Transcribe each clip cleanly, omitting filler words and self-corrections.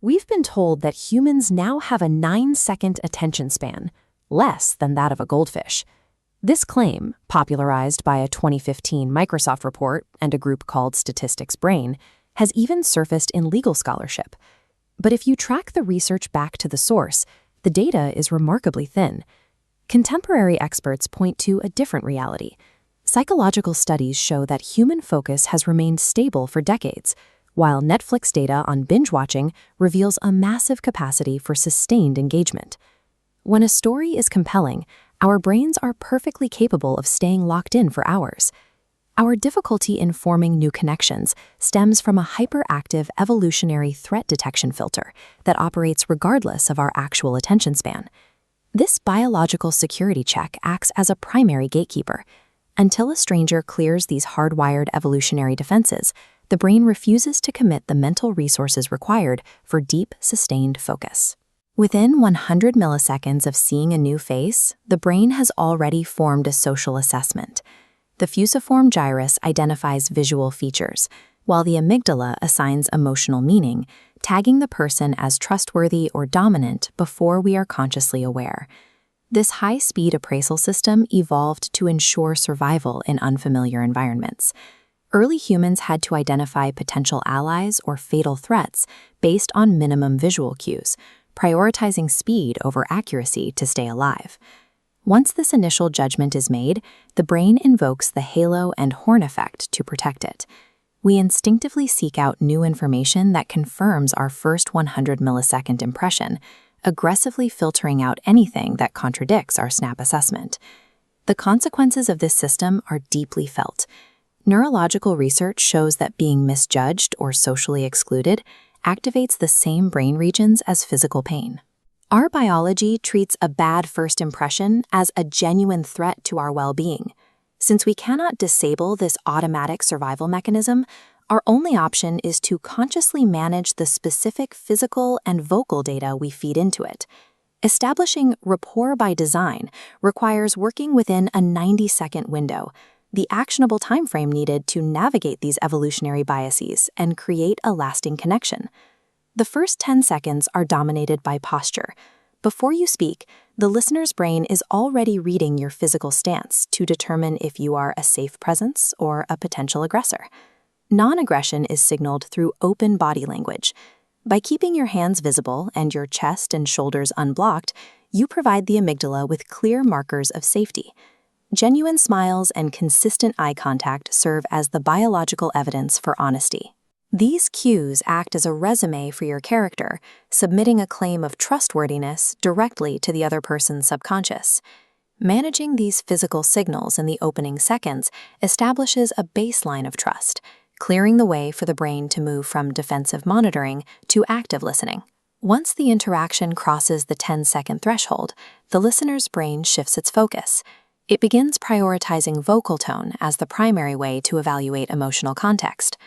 We've been told that humans now have a 9-second attention span, less than that of a goldfish. This claim, popularized by a 2015 Microsoft report and a group called Statistics Brain, has even surfaced in legal scholarship. But if you track the research back to the source, the data is remarkably thin. Contemporary experts point to a different reality. Psychological studies show that human focus has remained stable for decades, while Netflix data on binge watching reveals a massive capacity for sustained engagement. When a story is compelling, our brains are perfectly capable of staying locked in for hours. Our difficulty in forming new connections stems from a hyperactive evolutionary threat detection filter that operates regardless of our actual attention span. This biological security check acts as a primary gatekeeper. Until a stranger clears these hardwired evolutionary defenses, the brain refuses to commit the mental resources required for deep, sustained focus. Within 100 milliseconds of seeing a new face, the brain has already formed a social assessment. The fusiform gyrus identifies visual features, while the amygdala assigns emotional meaning, tagging the person as trustworthy or dominant before we are consciously aware. This high-speed appraisal system evolved to ensure survival in unfamiliar environments. Early humans had to identify potential allies or fatal threats based on minimum visual cues, prioritizing speed over accuracy to stay alive. Once this initial judgment is made, the brain invokes the halo and horn effect to protect it. We instinctively seek out new information that confirms our first 100-millisecond impression, aggressively filtering out anything that contradicts our snap assessment. The consequences of this system are deeply felt. Neurological research shows that being misjudged or socially excluded activates the same brain regions as physical pain. Our biology treats a bad first impression as a genuine threat to our well-being. Since we cannot disable this automatic survival mechanism, our only option is to consciously manage the specific physical and vocal data we feed into it. Establishing rapport by design requires working within a 90-second window, the actionable timeframe needed to navigate these evolutionary biases and create a lasting connection. The first 10 seconds are dominated by posture. Before you speak, the listener's brain is already reading your physical stance to determine if you are a safe presence or a potential aggressor. Non-aggression is signaled through open body language. By keeping your hands visible and your chest and shoulders unblocked, you provide the amygdala with clear markers of safety. Genuine smiles and consistent eye contact serve as the biological evidence for honesty. These cues act as a resume for your character, submitting a claim of trustworthiness directly to the other person's subconscious. Managing these physical signals in the opening seconds establishes a baseline of trust, clearing the way for the brain to move from defensive monitoring to active listening. Once the interaction crosses the 10-second threshold, the listener's brain shifts its focus. It begins prioritizing vocal tone as the primary way to evaluate emotional context.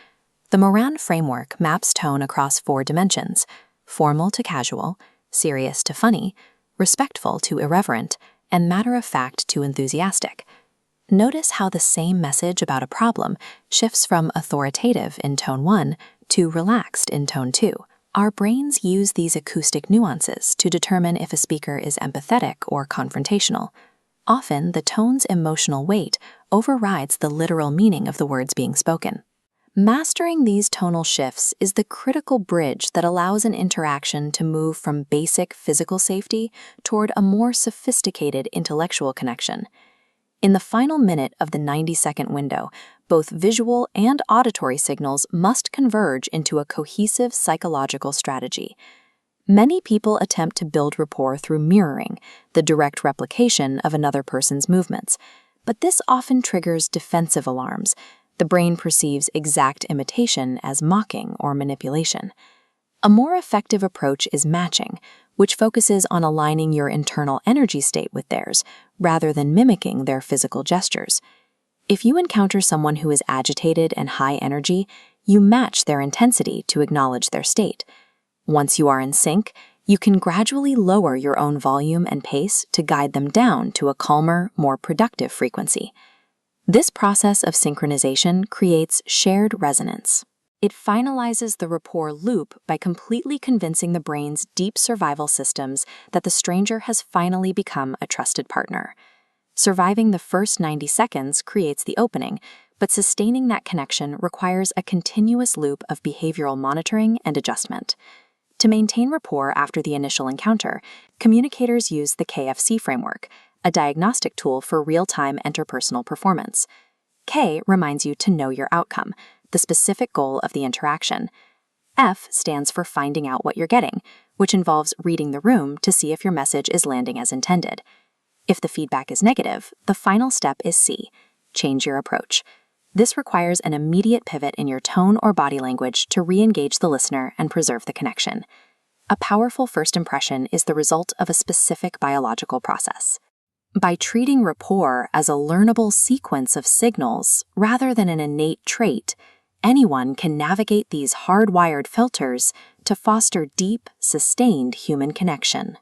The Moran framework maps tone across 4 dimensions: formal to casual, serious to funny, respectful to irreverent, and matter-of-fact to enthusiastic. Notice how the same message about a problem shifts from authoritative in tone 1 to relaxed in tone 2. Our brains use these acoustic nuances to determine if a speaker is empathetic or confrontational. Often, the tone's emotional weight overrides the literal meaning of the words being spoken. Mastering these tonal shifts is the critical bridge that allows an interaction to move from basic physical safety toward a more sophisticated intellectual connection. In the final minute of the 90-second window, both visual and auditory signals must converge into a cohesive psychological strategy. Many people attempt to build rapport through mirroring, the direct replication of another person's movements, but this often triggers defensive alarms. The brain perceives exact imitation as mocking or manipulation. A more effective approach is matching, which focuses on aligning your internal energy state with theirs, rather than mimicking their physical gestures. If you encounter someone who is agitated and high energy, you match their intensity to acknowledge their state. Once you are in sync, you can gradually lower your own volume and pace to guide them down to a calmer, more productive frequency. This process of synchronization creates shared resonance. It finalizes the rapport loop by completely convincing the brain's deep survival systems that the stranger has finally become a trusted partner. Surviving the first 90 seconds creates the opening, but sustaining that connection requires a continuous loop of behavioral monitoring and adjustment. To maintain rapport after the initial encounter, communicators use the KFC framework, a diagnostic tool for real-time interpersonal performance. K reminds you to know your outcome, the specific goal of the interaction. F stands for finding out what you're getting, which involves reading the room to see if your message is landing as intended. If the feedback is negative, the final step is C, change your approach. This requires an immediate pivot in your tone or body language to re-engage the listener and preserve the connection. A powerful first impression is the result of a specific biological process. By treating rapport as a learnable sequence of signals rather than an innate trait, anyone can navigate these hardwired filters to foster deep, sustained human connection.